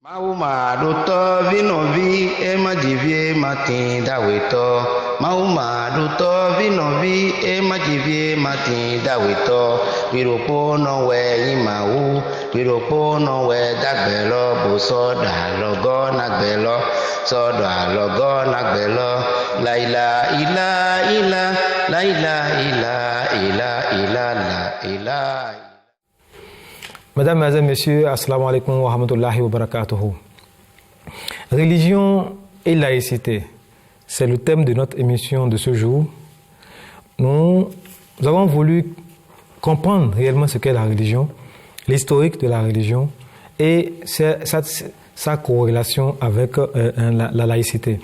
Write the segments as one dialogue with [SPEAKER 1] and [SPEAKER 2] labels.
[SPEAKER 1] Mauma duto vinovi e majivie matin daweto. Mauma duto vinovi e majivie matin daweto. Wiropo no we imau, wiropo no we dagbelo, boso da logo nagbelo, so da logo nagbelo. La ila ila ila, la ila ila ila ila la ila.
[SPEAKER 2] Mesdames, Mesdames, Messieurs, Assalamu alaikum wa rahmatullahi wa barakatuhu. Religion et laïcité, c'est le thème de notre émission de ce jour. Nous avons voulu comprendre réellement ce qu'est la religion, l'historique de la religion et sa corrélation avec la laïcité.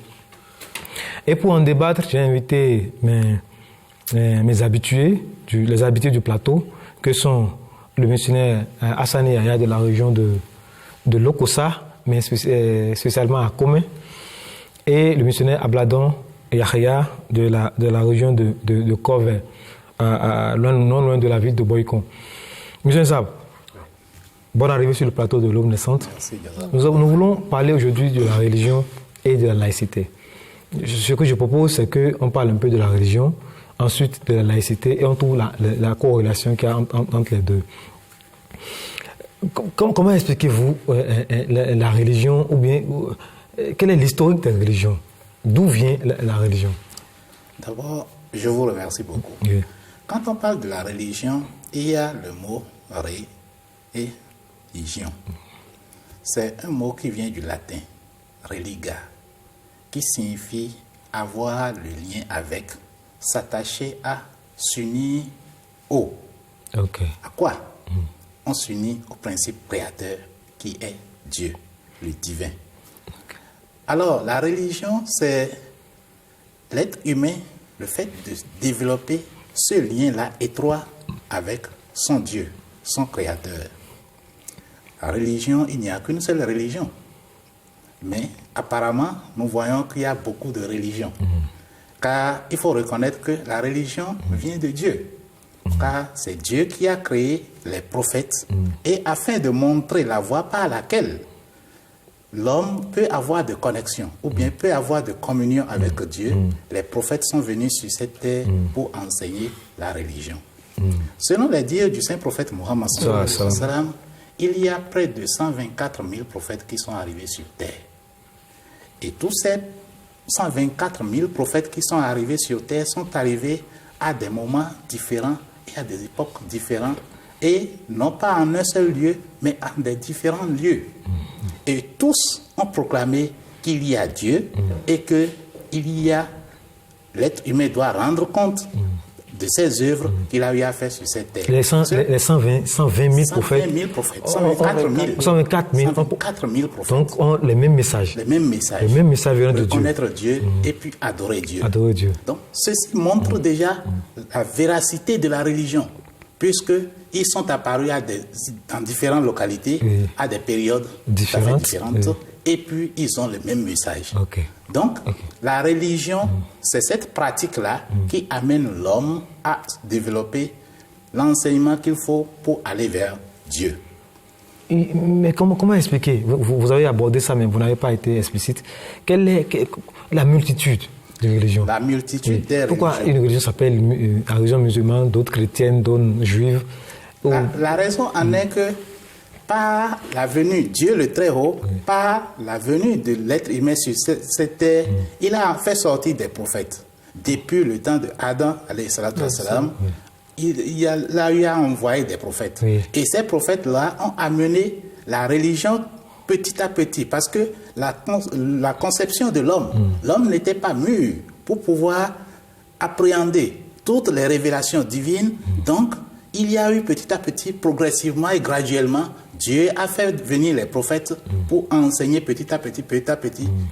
[SPEAKER 2] Et pour en débattre, j'ai invité mes habitués, les habitués du plateau, que sont le missionnaire Hassani Yahya de la région de Lokossa, mais spécialement à Komé, et le missionnaire Abladon Yahya de la région de Kové, non loin de la ville de Boycon. Monsieur Zab, bonne arrivée sur le plateau de l'Aube naissante. Nous voulons parler aujourd'hui de la religion et de la laïcité. Ce que je propose, c'est qu'on parle un peu de la religion, ensuite de la laïcité, et on trouve la corrélation qu'il y a entre les deux. Comment expliquez-vous la religion, ou bien quel est l'historique de la religion? D'où vient la religion?
[SPEAKER 3] D'abord, je vous remercie beaucoup.
[SPEAKER 2] Oui.
[SPEAKER 3] Quand on parle de la religion, il y a le mot et religion. C'est un mot qui vient du latin, religa, qui signifie avoir le lien avec, s'attacher à, s'unir au.
[SPEAKER 2] Okay.
[SPEAKER 3] À quoi? On s'unit au principe créateur qui est Dieu, le divin.
[SPEAKER 2] Okay.
[SPEAKER 3] Alors, la religion, c'est l'être humain, le fait de développer ce lien-là étroit avec son Dieu, son créateur. La religion, il n'y a qu'une seule religion. Mais apparemment, nous voyons qu'il y a beaucoup de religions. Car il faut reconnaître que la religion vient de Dieu. Car c'est Dieu qui a créé les prophètes. Et afin de montrer la voie par laquelle l'homme peut avoir de connexion ou bien peut avoir de communion avec Dieu, les prophètes sont venus sur cette terre pour enseigner la religion. Selon les dires du saint prophète Mohammed, il y a près de 124 000 prophètes qui sont arrivés sur terre. Et tous ces 124 000 prophètes qui sont arrivés sur terre sont arrivés à des moments différents et à des époques différentes, et non pas en un seul lieu, mais en des différents lieux. Et tous ont proclamé qu'il y a Dieu et que l'être humain doit rendre compte de ses œuvres qu'il a eu à faire sur cette terre.
[SPEAKER 2] Les 120 000 prophètes.
[SPEAKER 3] 124 000 prophètes.
[SPEAKER 2] Donc, ont les mêmes messages.
[SPEAKER 3] Les mêmes messages.
[SPEAKER 2] Les mêmes messages viennent de Dieu.
[SPEAKER 3] Connaître Dieu et puis adorer Dieu.
[SPEAKER 2] Adorer Dieu.
[SPEAKER 3] Donc, ceci montre déjà la véracité de la religion, puisqu'ils sont apparus dans différentes localités, à des périodes différentes. Et puis, ils ont le même message.
[SPEAKER 2] Okay.
[SPEAKER 3] Donc, la religion, c'est cette pratique-là qui amène l'homme à développer l'enseignement qu'il faut pour aller vers Dieu.
[SPEAKER 2] Mais comment expliquer? Vous avez abordé ça, mais vous n'avez pas été explicite. Quelle est la multitude de religions?
[SPEAKER 3] La multitude des
[SPEAKER 2] Pourquoi
[SPEAKER 3] religions.
[SPEAKER 2] une religion s'appelle la religion musulmane, d'autres chrétiennes, d'autres juives?
[SPEAKER 3] La raison en est que par la venue, Dieu le Très-Haut, par la venue de l'être humain sur cette terre, il a fait sortir des prophètes. Depuis le temps de Adam, il a envoyé des prophètes.
[SPEAKER 2] Oui.
[SPEAKER 3] Et ces prophètes-là ont amené la religion petit à petit, parce que la conception de l'homme n'était pas mûr pour pouvoir appréhender toutes les révélations divines. Donc, il y a eu petit à petit, progressivement et graduellement, Dieu a fait venir les prophètes pour enseigner petit à petit,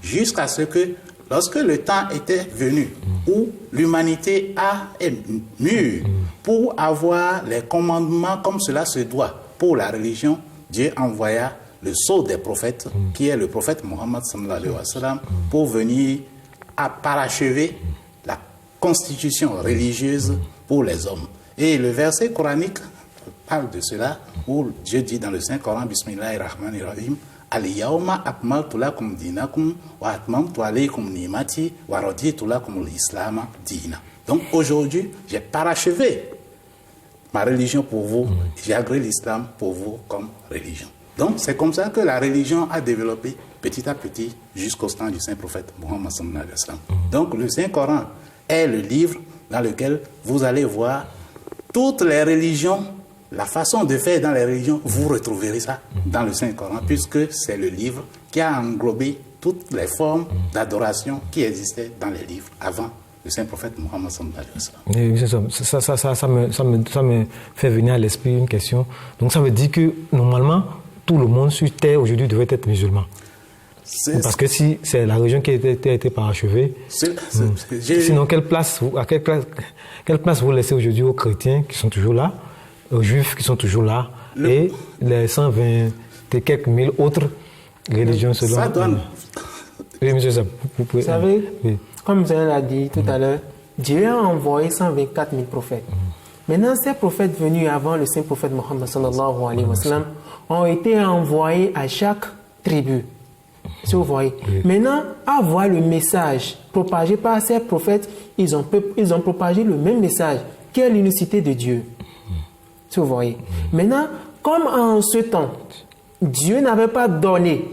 [SPEAKER 3] jusqu'à ce que, lorsque le temps était venu, où l'humanité est mûre pour avoir les commandements comme cela se doit pour la religion, Dieu envoya le sceau des prophètes, qui est le prophète Mohammed sallallahu alayhi wa sallam, pour venir parachever la constitution religieuse pour les hommes. Et le verset coranique parle de cela, où Dieu dit dans le Saint-Coran, Bismillahirrahmanirrahim, Al-yawma akmaltu lakum dinakum wa atmamtu alaykum ni'mati wa raditu lakum al-islam dina. Donc aujourd'hui, j'ai parachevé ma religion pour vous, j'ai agréé l'islam pour vous comme religion. Donc c'est comme ça que la religion a développé petit à petit jusqu'au temps du saint prophète Mohammed sallallahu alayhi wa sallam. Donc le Saint-Coran est le livre dans lequel vous allez voir toutes les religions, la façon de faire dans les religions, vous retrouverez ça dans le Saint-Coran, puisque c'est le livre qui a englobé toutes les formes d'adoration qui existaient dans les livres avant le saint prophète Mohammed sallallahu alayhi wa sallam.
[SPEAKER 2] Ça me fait venir à l'esprit une question. Donc ça veut dire que normalement, tout le monde sur Terre aujourd'hui devrait être musulman. Parce que si c'est la religion qui a été parachevée, sinon quelle place vous laissez aujourd'hui aux chrétiens qui sont toujours là, aux juifs qui sont toujours là, et les 120 et quelques mille autres religions selon...
[SPEAKER 3] Ça donne...
[SPEAKER 2] Oui, monsieur Sab, vous pouvez...
[SPEAKER 4] Vous savez,
[SPEAKER 2] oui.
[SPEAKER 4] Comme Zéan l'a dit tout à l'heure, Dieu a envoyé 124 000 prophètes. Maintenant, ces prophètes venus avant le saint prophète Mohammed sallallahu alayhi wa sallam ont été envoyés à chaque tribu. Si vous voyez. Maintenant, à voir le message propagé par ces prophètes, ils ont propagé le même message, qui est l'unicité de Dieu. Si vous voyez. Maintenant, comme en ce temps, Dieu n'avait pas donné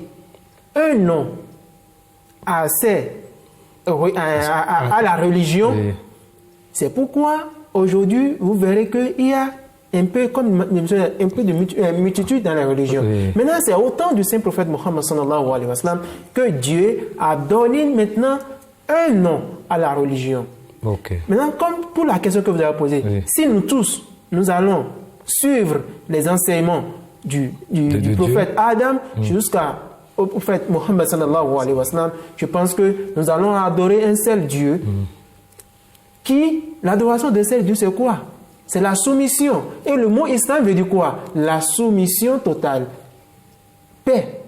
[SPEAKER 4] un nom à la religion, c'est pourquoi aujourd'hui, vous verrez qu'il y a un peu de multitude dans la religion. Maintenant, c'est au temps du saint prophète Mohammed sallallahu alayhi wa sallam que Dieu a donné maintenant un nom à la religion. Maintenant, comme pour la question que vous avez posée, si nous tous, nous allons suivre les enseignements du prophète Adam jusqu'à au prophète Mohammed sallallahu alayhi wa sallam, je pense que nous allons adorer un seul Dieu. L'adoration de seul Dieu, c'est quoi? C'est la soumission. Et le mot islam veut dire quoi? La soumission totale. Paix.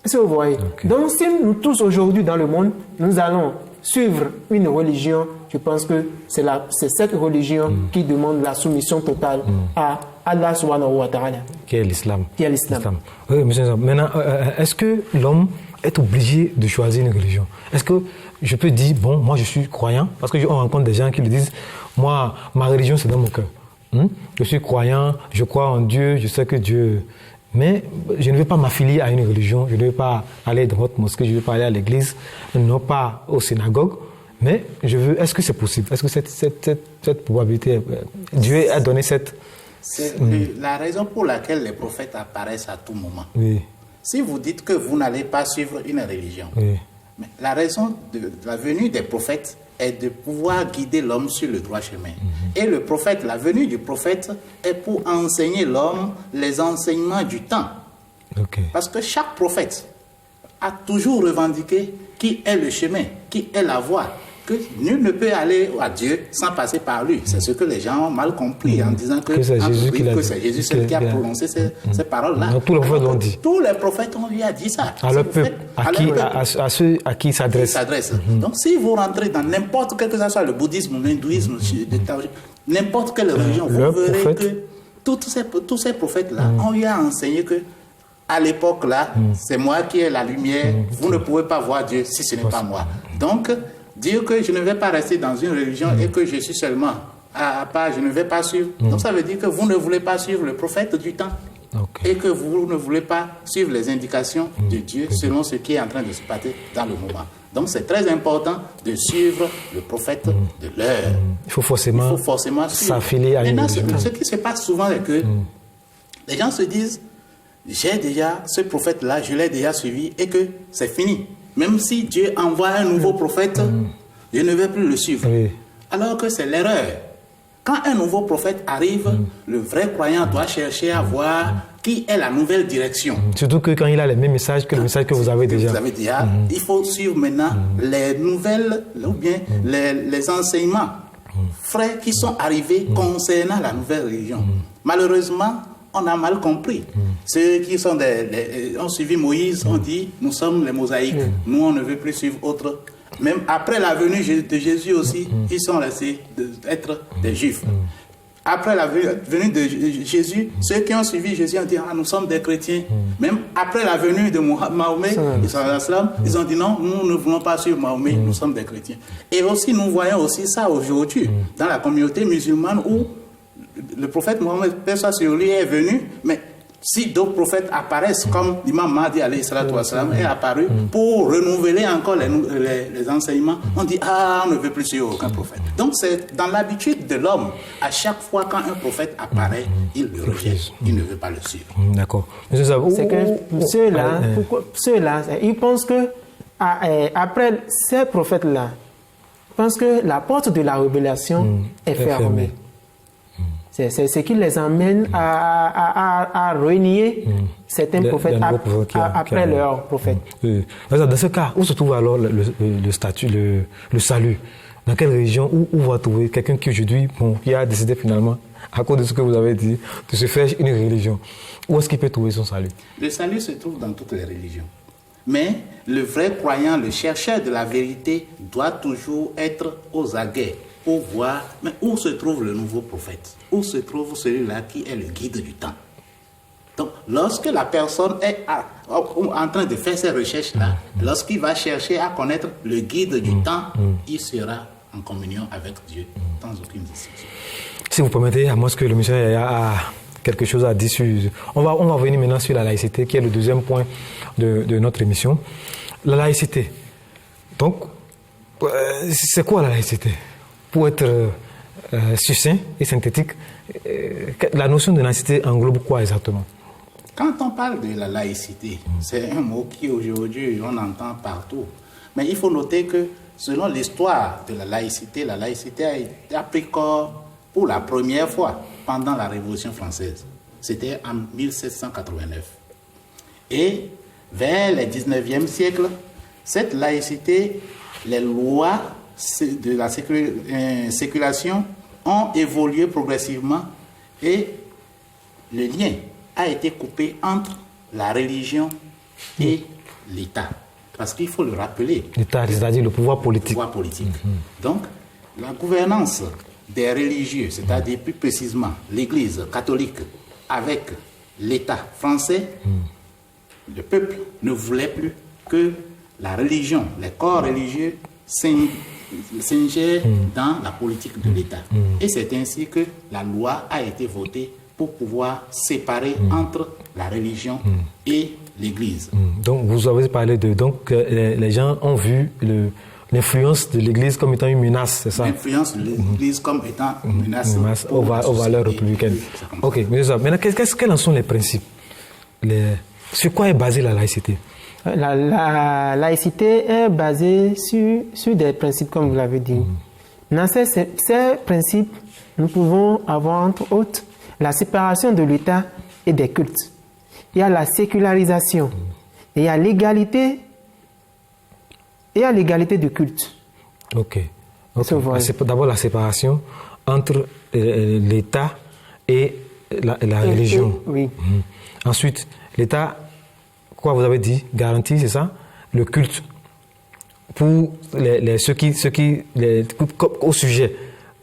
[SPEAKER 4] Est-ce que vous voyez? Donc, si nous tous aujourd'hui dans le monde, nous allons suivre une religion, je pense que c'est cette religion qui demande la soumission totale à Allah subhanahu wa ta'ala.
[SPEAKER 2] Qui est l'islam. Oui, monsieur, maintenant, est-ce que l'homme est obligé de choisir une religion? Est-ce que je peux dire, bon, moi je suis croyant, parce qu'on rencontre des gens qui le disent, moi, ma religion c'est dans mon cœur. Je suis croyant, je crois en Dieu, je sais que Dieu... Mais je ne veux pas m'affilier à une religion, je ne veux pas aller dans votre mosquée, je ne veux pas aller à l'église, non pas aux synagogues, mais je veux... Est-ce que c'est possible? Est-ce que cette probabilité... Dieu a donné cette...
[SPEAKER 3] C'est la raison pour laquelle les prophètes apparaissent à tout moment. Si vous dites que vous n'allez pas suivre une religion, mais la raison de la venue des prophètes est de pouvoir guider l'homme sur le droit chemin. Et le prophète, la venue du prophète est pour enseigner l'homme les enseignements du temps. Parce que chaque prophète a toujours revendiqué qui est le chemin, qui est la voie, que nul ne peut aller à Dieu sans passer par lui. C'est ce que les gens ont mal compris en disant que c'est Jésus qui a prononcé ces paroles-là.
[SPEAKER 2] Tous les prophètes l'ont dit.
[SPEAKER 3] Tous les prophètes ont lui a dit ça.
[SPEAKER 2] À leur peuple, à ceux à qui ils s'adressent.
[SPEAKER 3] Donc si vous rentrez dans n'importe quel que ce soit le bouddhisme, l'hindouisme, n'importe quelle religion, vous verrez que tous ces prophètes-là ont eu à enseigner que à l'époque là, c'est moi qui ai la lumière, vous ne pouvez pas voir Dieu si ce n'est pas moi. Donc, dire que je ne vais pas rester dans une religion et que je suis seulement à part, je ne vais pas suivre. Donc ça veut dire que vous ne voulez pas suivre le prophète du temps et que vous ne voulez pas suivre les indications de Dieu selon ce qui est en train de se passer dans le moment. Donc c'est très important de suivre le prophète de l'heure.
[SPEAKER 2] Il faut forcément s'affilier à une religion.
[SPEAKER 3] Ce qui se passe souvent est que les gens se disent, j'ai déjà ce prophète-là, je l'ai déjà suivi et que c'est fini. Même si Dieu envoie un nouveau prophète, je ne vais plus le suivre. Alors que c'est l'erreur. Quand un nouveau prophète arrive, le vrai croyant doit chercher à voir qui est la nouvelle direction.
[SPEAKER 2] Surtout que quand il a les mêmes messages que le message que vous avez déjà.
[SPEAKER 3] Il faut suivre maintenant les nouvelles, ou bien les enseignements frais qui sont arrivés concernant la nouvelle religion. Malheureusement, on a mal compris. Ceux qui ont suivi Moïse ont dit, nous sommes les mosaïques, nous on ne veut plus suivre autre. Même après la venue de Jésus aussi, ils sont restés d'être des juifs. Après la venue de Jésus, ceux qui ont suivi Jésus ont dit, nous sommes des chrétiens. Même après la venue de Mahomet, ils ont dit, non, nous ne voulons pas suivre Mahomet, nous sommes des chrétiens. Et aussi, nous voyons aussi ça aujourd'hui, dans la communauté musulmane où le prophète Mohammed, paix soit sur lui, est venu, mais si d'autres prophètes apparaissent, comme l'imam Mahdi est apparu pour renouveler encore les enseignements, on dit, on ne veut plus suivre aucun prophète. Donc c'est dans l'habitude de l'homme, à chaque fois quand un prophète apparaît, il le rejette, il ne veut pas le suivre.
[SPEAKER 2] D'accord.
[SPEAKER 4] C'est que ceux-là, ils pensent que après ces prophètes-là, ils pensent que la porte de la révélation est fermée. C'est ce qui les amène à renier certains prophètes après leur prophète.
[SPEAKER 2] Dans ce cas, où se trouve alors le statut, le salut? Dans quelle région où on va trouver quelqu'un qui aujourd'hui, qui a décidé finalement, à cause de ce que vous avez dit, de se faire une religion? Où est-ce qu'il peut trouver son salut?
[SPEAKER 3] Le salut se trouve dans toutes les religions. Mais le vrai croyant, le chercheur de la vérité, doit toujours être aux aguets pour voir, mais où se trouve le nouveau prophète? Où se trouve celui-là qui est le guide du temps? Donc, lorsque la personne est en train de faire ces recherches-là, lorsqu'il va chercher à connaître le guide du temps, il sera en communion avec Dieu, sans aucune discussion.
[SPEAKER 2] Si vous permettez, à moins que le missionnaire a quelque chose à dire sur... On va revenir maintenant sur la laïcité, qui est le deuxième point de notre émission. La laïcité. Donc, c'est quoi la laïcité? Pour être succinct et synthétique, la notion de laïcité englobe quoi exactement?
[SPEAKER 3] Quand on parle de la laïcité, c'est un mot qui aujourd'hui on entend partout. Mais il faut noter que selon l'histoire de la laïcité a pris corps pour la première fois pendant la Révolution française. C'était en 1789. Et vers le 19e siècle, cette laïcité, les lois de la séculation ont évolué progressivement et le lien a été coupé entre la religion et l'État. Parce qu'il faut le rappeler.
[SPEAKER 2] L'État, c'est-à-dire le pouvoir politique.
[SPEAKER 3] Donc, la gouvernance des religieux, c'est-à-dire plus précisément l'Église catholique avec l'État français, le peuple ne voulait plus que la religion, les corps religieux s'ingèrent dans la politique de l'État. Et c'est ainsi que la loi a été votée pour pouvoir séparer entre la religion et l'Église.
[SPEAKER 2] Donc vous avez parlé de... Donc les gens ont vu l'influence de l'Église comme étant une menace, c'est ça?
[SPEAKER 3] L'influence de l'Église comme étant une menace
[SPEAKER 2] aux valeurs républicaines. Ok, mais maintenant, quels en sont les principes? Sur quoi est basée la laïcité?
[SPEAKER 4] La laïcité est basée sur des principes, comme vous l'avez dit. Dans ces principes, nous pouvons avoir entre autres la séparation de l'État et des cultes. Il y a la sécularisation. Et il y a l'égalité. Et à l'égalité de culte.
[SPEAKER 2] Ok. D'abord la séparation entre l'État et la religion.
[SPEAKER 4] Oui.
[SPEAKER 2] Ensuite, l'État, quoi vous avez dit, garantit, c'est ça, le culte pour au sujet.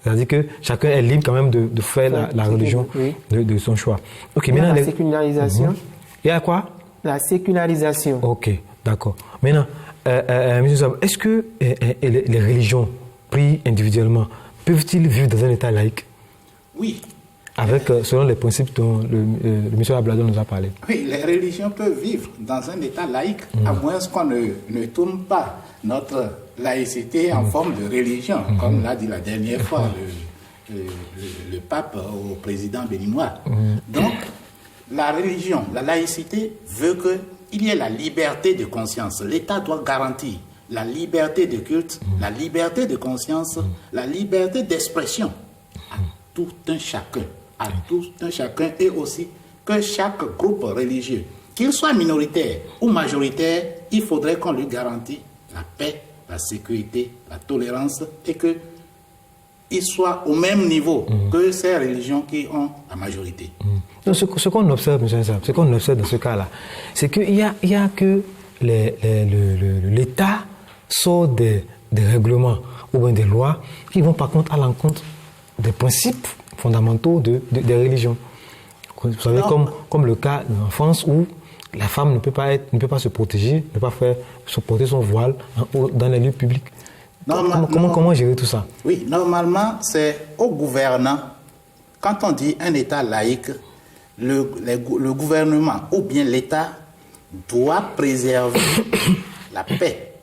[SPEAKER 2] C'est-à-dire que chacun est libre quand même de faire la religion de son choix. Ok. Maintenant,
[SPEAKER 4] la sécularisation.
[SPEAKER 2] Il y a quoi?
[SPEAKER 4] La sécularisation.
[SPEAKER 2] Ok, d'accord. Maintenant, est-ce que les religions prises individuellement peuvent-ils vivre dans un état laïque?
[SPEAKER 3] Oui.
[SPEAKER 2] Selon les principes dont le monsieur Abladon nous a parlé.
[SPEAKER 3] Oui, les religions peuvent vivre dans un état laïque, à moins qu'on ne tourne pas notre laïcité en forme de religion, comme l'a dit la dernière fois le pape au président béninois. Donc, la religion, la laïcité veut qu'il y ait la liberté de conscience. L'État doit garantir la liberté de culte, la liberté de conscience, la liberté d'expression à tout un chacun. Et aussi que chaque groupe religieux, qu'il soit minoritaire ou majoritaire, il faudrait qu'on lui garantisse la paix, la sécurité, la tolérance et qu'il soit au même niveau que ces religions qui ont la majorité.
[SPEAKER 2] Donc, ce qu'on observe, dans ce cas-là, c'est qu'il y a que l'État sort des règlements ou bien des lois qui vont par contre à l'encontre des principes fondamentaux des religions. Vous savez, comme le cas en France où la femme ne peut pas se protéger, ne peut pas se porter son voile dans les lieux publics. Comment gérer tout ça?
[SPEAKER 3] Oui, normalement, c'est au gouvernant. Quand on dit un État laïque, le gouvernement ou bien l'État doit préserver la paix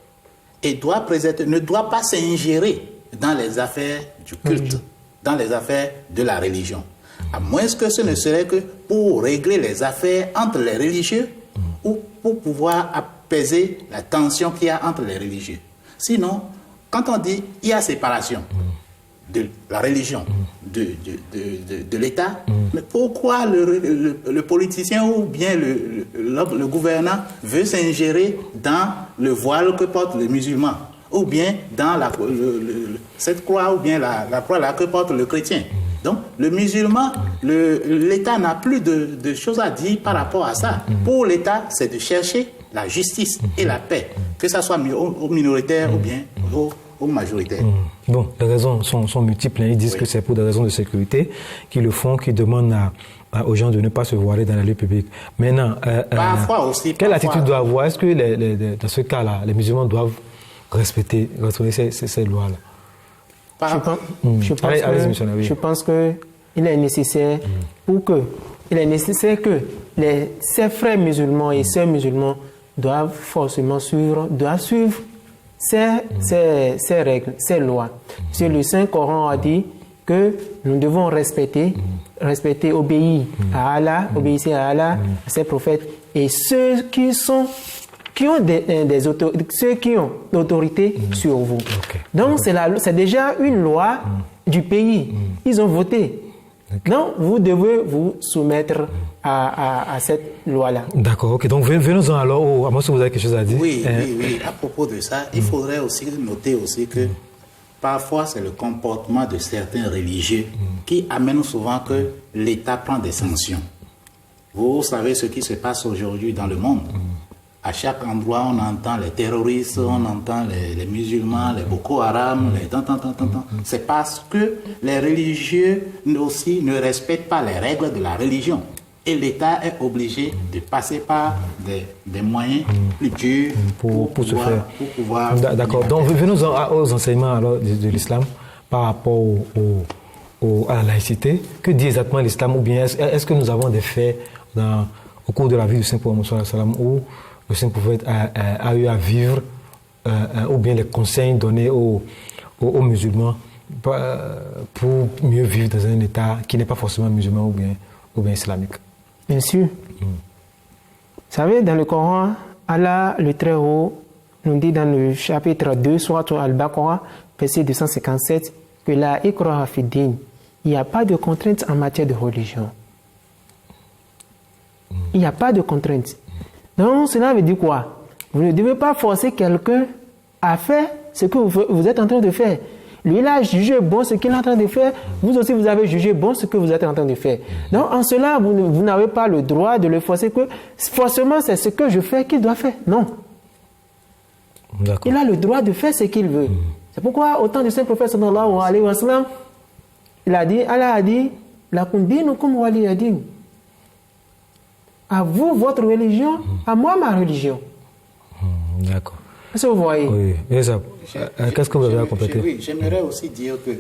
[SPEAKER 3] et ne doit pas s'ingérer dans les affaires du culte, dans les affaires de la religion. À moins que ce ne serait que pour régler les affaires entre les religieux ou pour pouvoir apaiser la tension qu'il y a entre les religieux. Sinon, quand on dit qu'il y a séparation de la religion, de l'État, mais pourquoi le politicien ou bien le gouvernant veut s'ingérer dans le voile que portent les musulmans ou bien dans cette croix ou bien la croix là que porte le chrétien? Donc, le musulman, l'État n'a plus de choses à dire par rapport à ça. Pour l'État, c'est de chercher la justice et la paix, que ce soit aux minoritaires ou bien aux majoritaires.
[SPEAKER 2] Bon, les raisons sont multiples. Ils disent que c'est pour des raisons de sécurité qu'ils le font, qu'ils demandent aux gens de ne pas se voiler dans la rue publique. Maintenant,
[SPEAKER 3] parfois aussi,
[SPEAKER 2] quelle attitude doit avoir? Est-ce que dans ce cas-là, les musulmans doivent respecter ces lois-là?
[SPEAKER 4] Je pense qu'il est nécessaire que ces frères musulmans et sœurs musulmans doivent forcément suivre ces règles, ces lois. Sur le Saint-Coran a dit que nous devons respecter, obéir à Allah, obéir à Allah, à ses prophètes et ceux qui ont l'autorité sur vous. Okay. Donc c'est déjà une loi du pays. Ils ont voté. Okay. Donc vous devez vous soumettre à cette loi-là.
[SPEAKER 2] D'accord, ok. Donc venons-en alors, à moins que vous avez quelque chose à dire.
[SPEAKER 3] Oui. À propos de ça, il faudrait aussi noter aussi que parfois c'est le comportement de certains religieux qui amène souvent que l'État prend des sanctions. Vous savez ce qui se passe aujourd'hui dans le monde. À chaque endroit, on entend les terroristes, on entend les musulmans, les Boko Haram, les C'est parce que les religieux aussi ne respectent pas les règles de la religion. Et l'État est obligé de passer par des moyens plus durs pour pouvoir...
[SPEAKER 2] D'accord. Donc, venons aux enseignements alors, de l'islam par rapport à la laïcité. Que dit exactement l'islam? Ou bien est-ce que nous avons des faits au cours de la vie du Saint Mohammed sallallahu alayhi wa sallam où le Saint Prophète a eu à vivre, ou bien les conseils donnés aux musulmans pour mieux vivre dans un État qui n'est pas forcément musulman ou bien islamique?
[SPEAKER 4] Bien sûr. Vous savez, dans le Coran, Allah, le Très-Haut, nous dit dans le chapitre 2, Sourate Al-Baqarah, verset 257, que la ikraha fi din, il n'y a pas de contrainte en matière de religion. Il n'y a pas de contrainte. Donc, cela veut dire quoi? Vous ne devez pas forcer quelqu'un à faire ce que vous êtes en train de faire. Lui, il a jugé bon ce qu'il est en train de faire. Vous aussi, vous avez jugé bon ce que vous êtes en train de faire. Donc, en cela, vous n'avez pas le droit de le forcer que forcément, c'est ce que je fais qu'il doit faire. Non. Il a le droit de faire ce qu'il veut. C'est pourquoi, au temps du Saint-Prophète, sallallahu alayhi wa sallam, Allah a dit, lakum dinukum waliya din. À vous, votre religion, à moi, ma religion.
[SPEAKER 2] D'accord.
[SPEAKER 4] Est-ce que vous voyez?
[SPEAKER 2] Oui. Qu'est-ce que vous avez à compléter?
[SPEAKER 3] Oui, j'aimerais aussi dire que...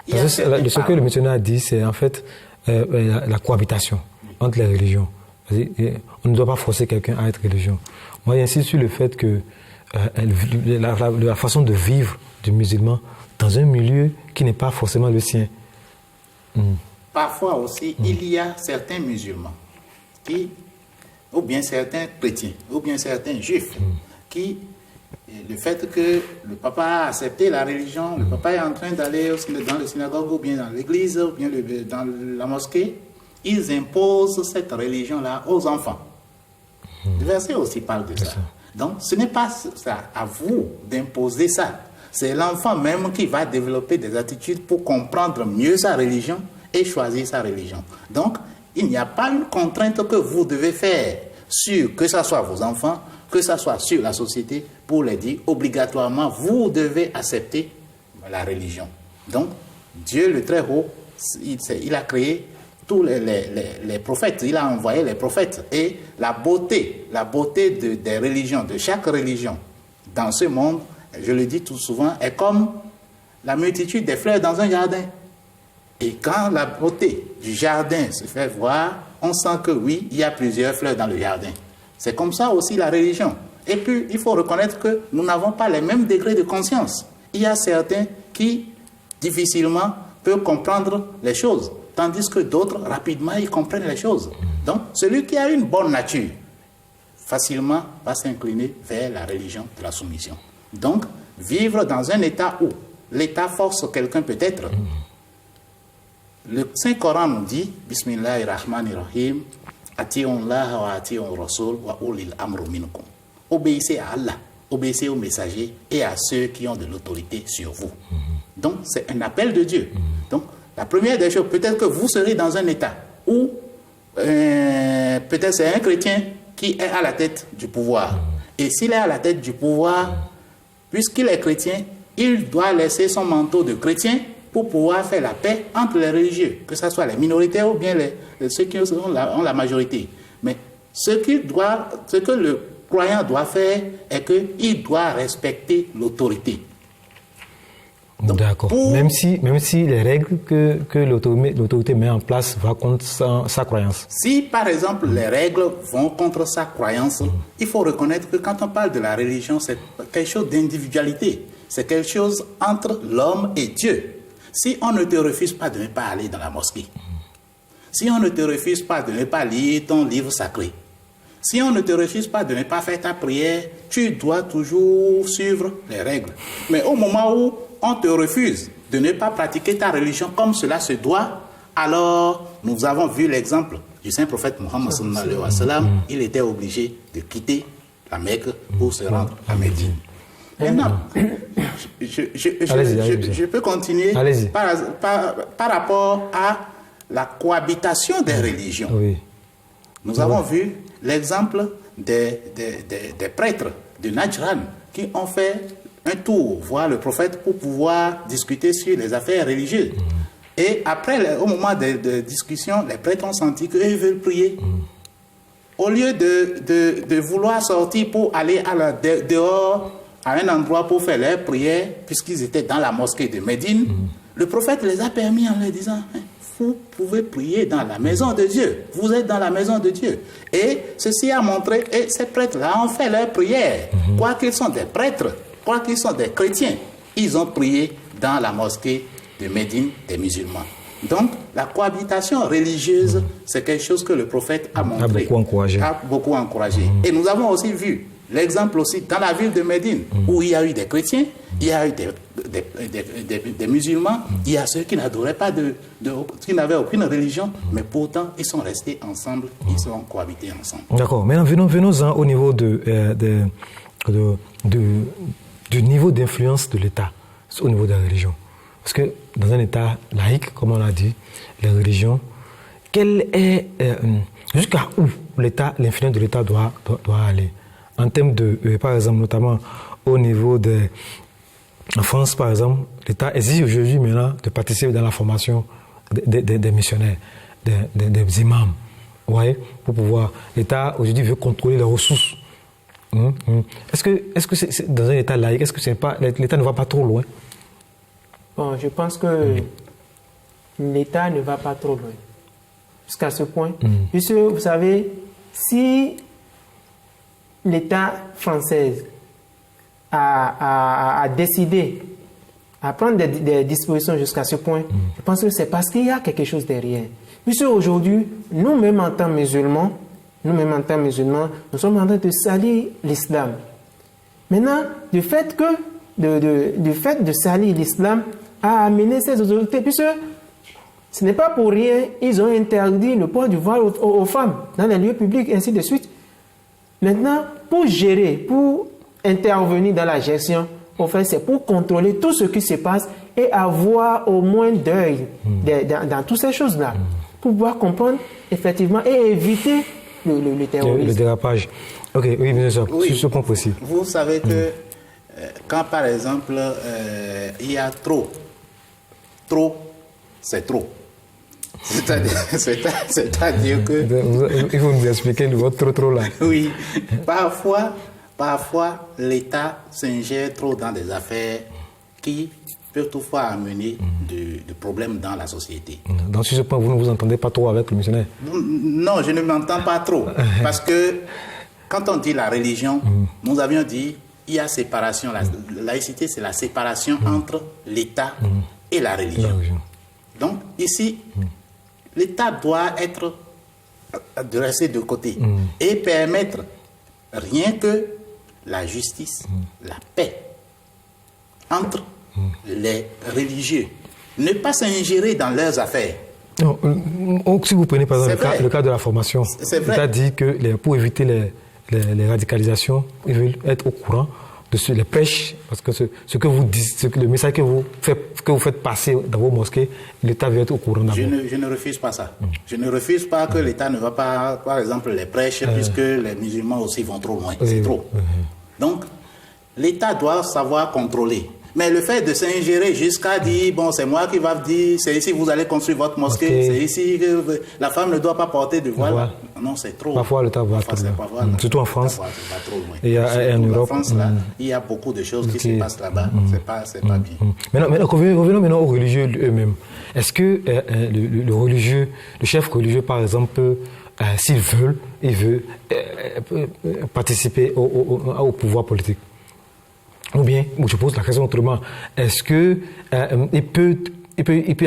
[SPEAKER 2] Ce que le missionnaire a dit, c'est en fait la cohabitation entre les religions. On ne doit pas forcer quelqu'un à être religion. Moi, j'insiste sur le fait que la façon de vivre du musulman dans un milieu qui n'est pas forcément le sien.
[SPEAKER 3] Parfois aussi, il y a certains musulmans ou bien certains chrétiens, ou bien certains juifs, qui, le fait que le papa a accepté la religion, le papa est en train d'aller dans la synagogue, ou bien dans l'église, ou bien dans la mosquée, ils imposent cette religion-là aux enfants. Le verset aussi parle de ça. Donc, ce n'est pas ça, à vous d'imposer ça. C'est l'enfant même qui va développer des attitudes pour comprendre mieux sa religion et choisir sa religion. Donc, il n'y a pas une contrainte que vous devez faire sur, que ce soit vos enfants, que ce soit sur la société, pour les dire obligatoirement, vous devez accepter la religion. Donc, Dieu le Très-Haut il a créé tous les prophètes, il a envoyé les prophètes. Et la beauté des religions, de chaque religion dans ce monde, je le dis tout souvent, est comme la multitude des fleurs dans un jardin. Et quand la beauté du jardin se fait voir, on sent que oui, il y a plusieurs fleurs dans le jardin. C'est comme ça aussi la religion. Et puis, il faut reconnaître que nous n'avons pas les mêmes degrés de conscience. Il y a certains qui, difficilement, peuvent comprendre les choses, tandis que d'autres, rapidement, ils comprennent les choses. Donc, celui qui a une bonne nature, facilement va s'incliner vers la religion de la soumission. Donc, vivre dans un état où l'état force quelqu'un peut-être. Le Saint-Coran nous dit, Bismillahirrahmanirrahim, Ati'ullaha wa ati'ur rasul wa ulil amru minkum. Obéissez à Allah, obéissez aux messagers et à ceux qui ont de l'autorité sur vous. Donc, c'est un appel de Dieu. Donc, la première des choses, peut-être que vous serez dans un état où peut-être c'est un chrétien qui est à la tête du pouvoir. Et s'il est à la tête du pouvoir, puisqu'il est chrétien, il doit laisser son manteau de chrétien pour pouvoir faire la paix entre les religieux, que ce soit les minorités ou bien ceux qui ont la majorité. Mais ce que le croyant doit faire est qu'il doit respecter l'autorité.
[SPEAKER 2] D'accord. Même si les règles que l'autorité met en place vont contre sa croyance.
[SPEAKER 3] Si, par exemple, les règles vont contre sa croyance, il faut reconnaître que quand on parle de la religion, c'est quelque chose d'individualité. C'est quelque chose entre l'homme et Dieu. Si on ne te refuse pas de ne pas aller dans la mosquée, si on ne te refuse pas de ne pas lire ton livre sacré, si on ne te refuse pas de ne pas faire ta prière, tu dois toujours suivre les règles. Mais au moment où on te refuse de ne pas pratiquer ta religion comme cela se doit, alors nous avons vu l'exemple du saint prophète Mohammed sallallahu alayhi wa sallam. Il était obligé de quitter la Mecque pour se rendre à Médine. Maintenant, je peux continuer par rapport à la cohabitation des religions.
[SPEAKER 2] Oui.
[SPEAKER 3] Nous avons vu l'exemple des prêtres de Najran qui ont fait un tour voir le prophète pour pouvoir discuter sur les affaires religieuses. Et après, au moment de discussion, les prêtres ont senti qu'ils veulent prier. Au lieu de vouloir sortir pour aller dehors, à un endroit pour faire leur prière, puisqu'ils étaient dans la mosquée de Médine, le prophète les a permis en leur disant, vous pouvez prier dans la maison de Dieu. Vous êtes dans la maison de Dieu. Et ceci a montré, et ces prêtres-là ont fait leur prière. Quoi qu'ils sont des prêtres, quoi qu'ils sont des chrétiens, ils ont prié dans la mosquée de Médine des musulmans. Donc, la cohabitation religieuse, c'est quelque chose que le prophète a montré. A beaucoup encouragé. Et nous avons aussi vu l'exemple aussi dans la ville de Médine, où il y a eu des chrétiens, il y a eu des musulmans, il y a ceux qui n'adoraient pas qui n'avaient aucune religion, mais pourtant ils sont restés ensemble, ils sont cohabités ensemble.
[SPEAKER 2] D'accord. Maintenant, venons-en au niveau du niveau d'influence de l'État au niveau de la religion. Parce que dans un État laïque, comme on l'a dit, la religion, jusqu'à où l'influence de l'État doit aller? En termes de, par exemple, notamment au niveau en France, par exemple, l'État exige aujourd'hui maintenant de participer dans la formation des missionnaires, des imams. Vous voyez, pour pouvoir. L'État aujourd'hui veut contrôler les ressources. Est-ce que c'est dans un État laïque, est-ce que l'État ne va pas trop loin?
[SPEAKER 4] Bon, je pense que l'État ne va pas trop loin. Jusqu'à ce point. Puisque, vous savez, si l'État français a décidé à prendre des dispositions jusqu'à ce point, je pense que c'est parce qu'il y a quelque chose derrière. Puisque aujourd'hui, nous-mêmes en tant que musulmans, nous sommes en train de salir l'islam. Maintenant, du fait de salir l'islam a amené ces autorités, puisque ce n'est pas pour rien, ils ont interdit le port du voile aux femmes dans les lieux publics, ainsi de suite. Maintenant, pour gérer, pour intervenir dans la gestion, en fait, c'est pour contrôler tout ce qui se passe et avoir au moins d'œil dans toutes ces choses-là, pour pouvoir comprendre effectivement et éviter le terrorisme. Le
[SPEAKER 2] dérapage. Ok, oui, bien sûr, sur ce point possible.
[SPEAKER 3] Vous savez que quand, par exemple, il y a trop, c'est trop. C'est-à-dire que...
[SPEAKER 2] Il faut nous expliquer le votre trop là.
[SPEAKER 3] Oui, parfois l'État s'ingère trop dans des affaires qui peuvent toutefois amener de problèmes dans la société.
[SPEAKER 2] Dans ce point, vous ne vous entendez pas trop avec le missionnaire?
[SPEAKER 3] Non, je ne m'entends pas trop. Parce que quand on dit la religion, nous avions dit il y a séparation. La laïcité, c'est la séparation entre l'État et la religion. Donc, ici, l'État doit être de rester de côté et permettre rien que la justice, la paix entre les religieux. Ne pas s'ingérer dans leurs affaires.
[SPEAKER 2] Non, si vous prenez par exemple le cas de la formation, l'État dit que pour éviter les radicalisations, ils veulent être au courant de les prêches, parce que ce que vous dites, le message que vous faites passer dans vos mosquées, l'État veut être au courant d'abord.
[SPEAKER 3] Je ne refuse pas ça. Je ne refuse pas que l'État ne va pas, par exemple, les prêches, puisque les musulmans aussi vont trop loin. C'est trop. Donc, l'État doit savoir contrôler. Mais le fait de s'ingérer jusqu'à dire, bon, c'est moi qui va dire, c'est ici que vous allez construire votre mosquée, c'est ici que la femme ne doit pas porter de voile. Non, c'est trop.
[SPEAKER 2] Parfois, l'État va trop loin. Surtout en France.
[SPEAKER 3] Et en Europe. En France, là, il y a beaucoup de choses qui se passent là-bas. C'est pas bien.
[SPEAKER 2] Maintenant, revenons maintenant aux religieux eux-mêmes. Est-ce que le religieux, le chef religieux, par exemple, s'il veut, participer au pouvoir politique? Ou bien, je pose la question autrement, est-ce que il peut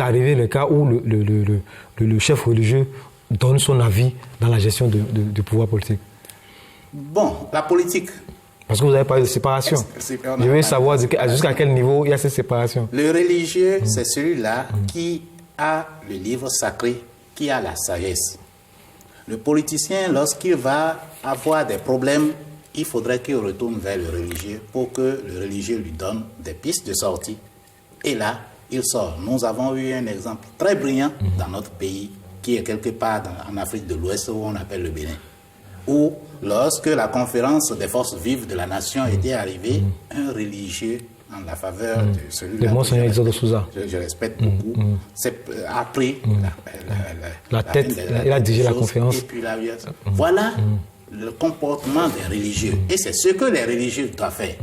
[SPEAKER 2] arriver le cas où le chef religieux donne son avis dans la gestion du pouvoir politique?
[SPEAKER 3] Bon, la politique.
[SPEAKER 2] Parce que vous avez parlé de séparation. Je veux savoir jusqu'à quel niveau il y a cette séparation.
[SPEAKER 3] Le religieux, c'est celui-là qui a le livre sacré, qui a la sagesse. Le politicien, lorsqu'il va avoir des problèmes, il faudrait qu'il retourne vers le religieux pour que le religieux lui donne des pistes de sortie. Et là, il sort. Nous avons eu un exemple très brillant dans notre pays, qui est quelque part en Afrique de l'Ouest, où on appelle le Bénin. Où, lorsque la conférence des forces vives de la nation était arrivée, un religieux, en la faveur de celui-là,
[SPEAKER 2] le Monseigneur Isidore Souza,
[SPEAKER 3] je respecte beaucoup, a pris
[SPEAKER 2] la tête, il a dirigé la conférence. Et puis
[SPEAKER 3] voilà le comportement des religieux. Et c'est ce que les religieux doivent faire.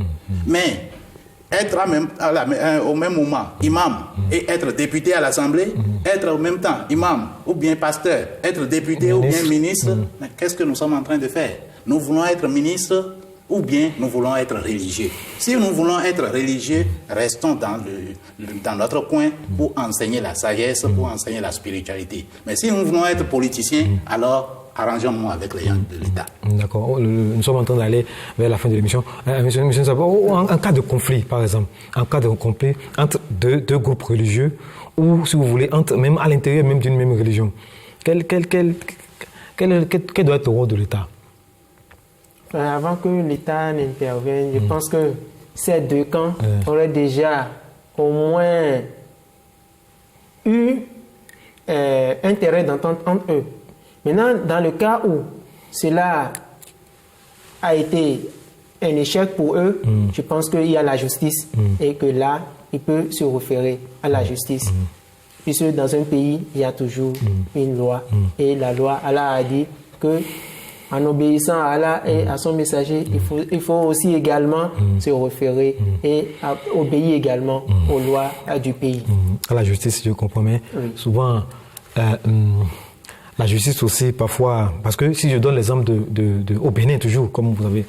[SPEAKER 3] Mais être au même moment imam et être député à l'Assemblée, être en même temps imam ou bien pasteur, être député ou bien ministre, mais qu'est-ce que nous sommes en train de faire? Nous voulons être ministre ou bien nous voulons être religieux. Si nous voulons être religieux, restons dans notre coin pour enseigner la sagesse, pour enseigner la spiritualité. Mais si nous voulons être politiciens, alors arrangeons-nous avec les gens de l'État.
[SPEAKER 2] D'accord. Nous sommes en train d'aller vers la fin de l'émission. En cas de conflit, par exemple, en cas de conflit entre deux groupes religieux, ou si vous voulez, même à l'intérieur même d'une même religion, quel doit être le rôle de l'État?
[SPEAKER 4] Avant que l'État n'intervienne, je pense que ces deux camps auraient déjà au moins eu intérêt d'entendre entre eux. Maintenant, dans le cas où cela a été un échec pour eux, je pense qu'il y a la justice et que là, il peut se référer à la justice. Puisque dans un pays, il y a toujours une loi. Et la loi, Allah a dit que en obéissant à Allah et à son messager, il faut aussi également se référer et obéir également aux lois du pays.
[SPEAKER 2] À la justice, je comprends, mais souvent, la justice aussi, parfois, parce que si je donne l'exemple au Bénin, toujours, comme vous avez,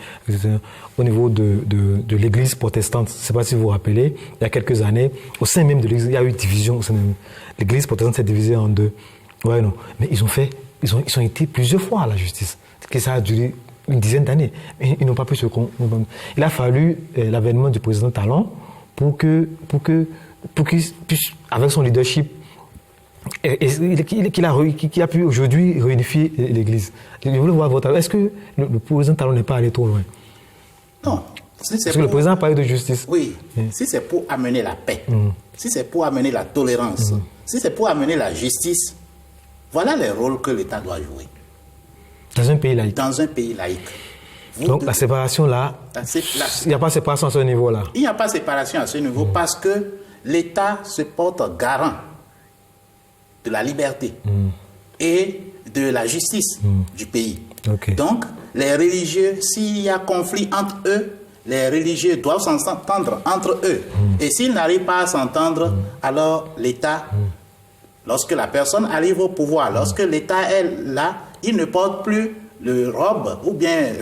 [SPEAKER 2] au niveau de l'église protestante, je ne sais pas si vous vous rappelez, il y a quelques années, au sein même de l'église, il y a eu division au sein même. L'église protestante s'est divisée en deux. Ouais, non. Mais ils ont été plusieurs fois à la justice. Que ça a duré une dizaine d'années. Mais ils n'ont pas pu se... Il a fallu l'avènement du président Talon pour qu'il puisse, avec son leadership, qu'il a pu aujourd'hui réunifier l'Église. Je voulais voir votre avis. Est-ce que le président Talon n'est pas allé trop loin?
[SPEAKER 3] Non.
[SPEAKER 2] Parce que le président a parlé de justice.
[SPEAKER 3] Oui. Si c'est pour amener la paix, si c'est pour amener la tolérance, si c'est pour amener la justice, voilà les rôles que l'État doit jouer.
[SPEAKER 2] Dans un pays laïque.
[SPEAKER 3] Dans un pays laïque.
[SPEAKER 2] Donc la séparation là, il n'y a pas de séparation à ce niveau-là.
[SPEAKER 3] Il n'y a pas de séparation à ce niveau parce que l'État se porte garant de la liberté et de la justice du pays.
[SPEAKER 2] Okay.
[SPEAKER 3] Donc, les religieux, s'il y a conflit entre eux, les religieux doivent s'entendre entre eux. Et s'ils n'arrivent pas à s'entendre, alors l'État, lorsque la personne arrive au pouvoir, lorsque l'État est là, il ne porte plus la robe ou bien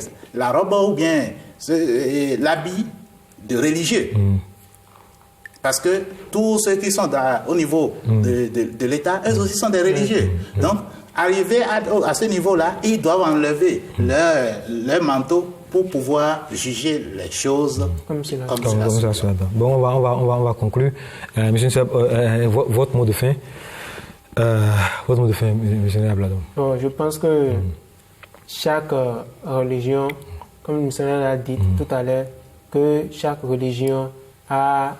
[SPEAKER 3] l'habit de religieux. Parce que tous ceux qui sont au niveau de l'État, eux aussi sont des religieux. Donc, arriver à ce niveau-là, ils doivent enlever leur manteau pour pouvoir juger les choses comme cela.
[SPEAKER 2] Bon, on va conclure. Monsieur Nseb, votre mot de fin. Monsieur Abladon.
[SPEAKER 4] Je pense que chaque religion, comme M. l'a dit tout à l'heure, que chaque religion a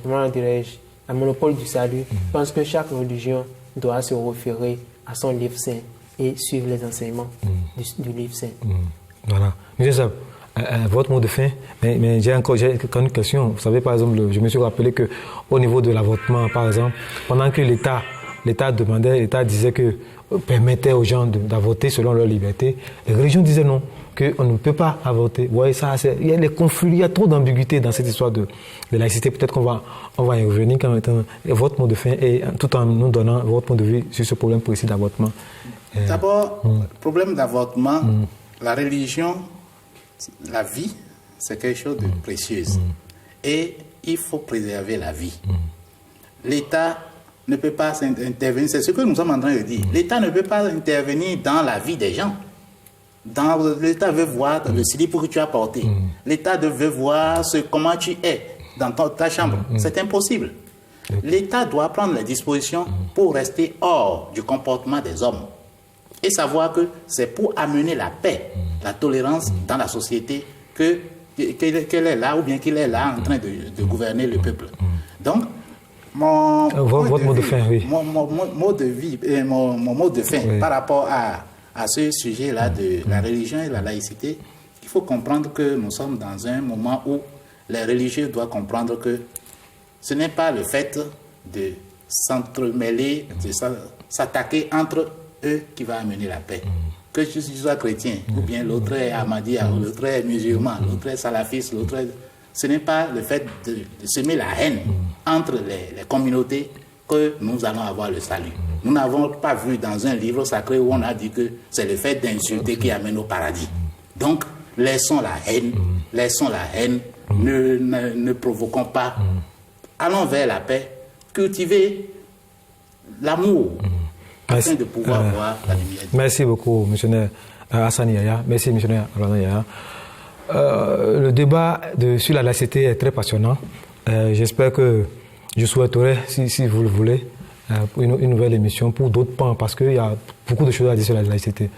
[SPEAKER 4] comment dirais-je, un monopole du salut. Je pense que chaque religion doit se référer à son livre saint et suivre les enseignements du livre saint.
[SPEAKER 2] Voilà. Monsieur Sab, votre mot de fin, mais j'ai encore une question. Vous savez, par exemple, je me suis rappelé qu'au niveau de l'avortement, par exemple, pendant que l'État disait que permettait aux gens d'avorter selon leur liberté, les religions disaient non, qu'on ne peut pas avorter. Vous voyez ça, il y a les conflits, il y a trop d'ambiguïté dans cette histoire de laïcité. Peut-être qu'on va y revenir quand même. Votre mot de fin, et tout en nous donnant votre point de vue sur ce problème précis d'avortement.
[SPEAKER 3] D'abord, le problème d'avortement, la religion, la vie, c'est quelque chose de précieux. Et il faut préserver la vie. L'État ne peut pas intervenir, c'est ce que nous sommes en train de dire. L'État ne peut pas intervenir dans la vie des gens. L'État veut voir le slip que tu as porté. L'État veut voir comment tu es dans ta chambre. C'est impossible. L'État doit prendre les dispositions pour rester hors du comportement des hommes. Et savoir que c'est pour amener la paix, la tolérance dans la société qu'elle est là ou bien qu'il est là en train de gouverner le peuple. Donc, mon mot de fin par rapport à ce sujet-là de la religion et la laïcité, il faut comprendre que nous sommes dans un moment où les religieux doivent comprendre que ce n'est pas le fait de s'entremêler, de s'attaquer entre eux qui va amener la paix. Que tu sois chrétien, ou bien l'autre est ahmadiyya, l'autre est musulman, l'autre est salafiste, l'autre est... Ce n'est pas le fait de semer la haine entre les communautés que nous allons avoir le salut. Nous n'avons pas vu dans un livre sacré où on a dit que c'est le fait d'insulter qui amène au paradis. Donc, laissons la haine, ne provoquons pas. Allons vers la paix, cultiver l'amour afin de pouvoir voir la lumière.
[SPEAKER 2] Merci beaucoup, missionnaire Hassan Yaya. Merci, missionnaire Roland Yaya. Le débat sur la laïcité est très passionnant. J'espère que je souhaiterais, si vous le voulez, une nouvelle émission pour d'autres pans, parce qu'il y a beaucoup de choses à dire sur la laïcité.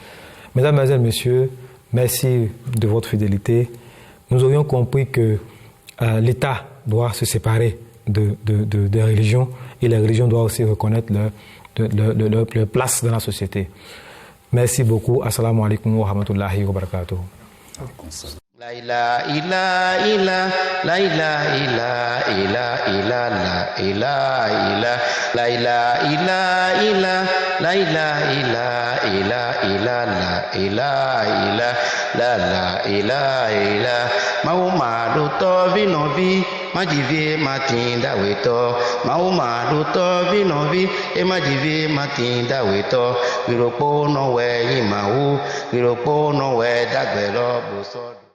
[SPEAKER 2] Mesdames, Mesdemoiselles, Messieurs, merci de votre fidélité. Nous aurions compris que l'État doit se séparer des religions, et les religions doivent aussi reconnaître leur place dans la société. Merci beaucoup. Assalamu alaikum wa rahmatullahi wa barakatuh.
[SPEAKER 1] La ilaha illa illa, la ilaha illa illa illa, la ilaha illa, la ilaha illa illa, la ilaha illa illa illa, la ilaha illa, la ilaha illa. Mahuma to vinovi, majivie matinda weto. Mahuma to vinovi, e majivie matinda weto. Wiropo no we imahu, wiropo no we dagbelo boso.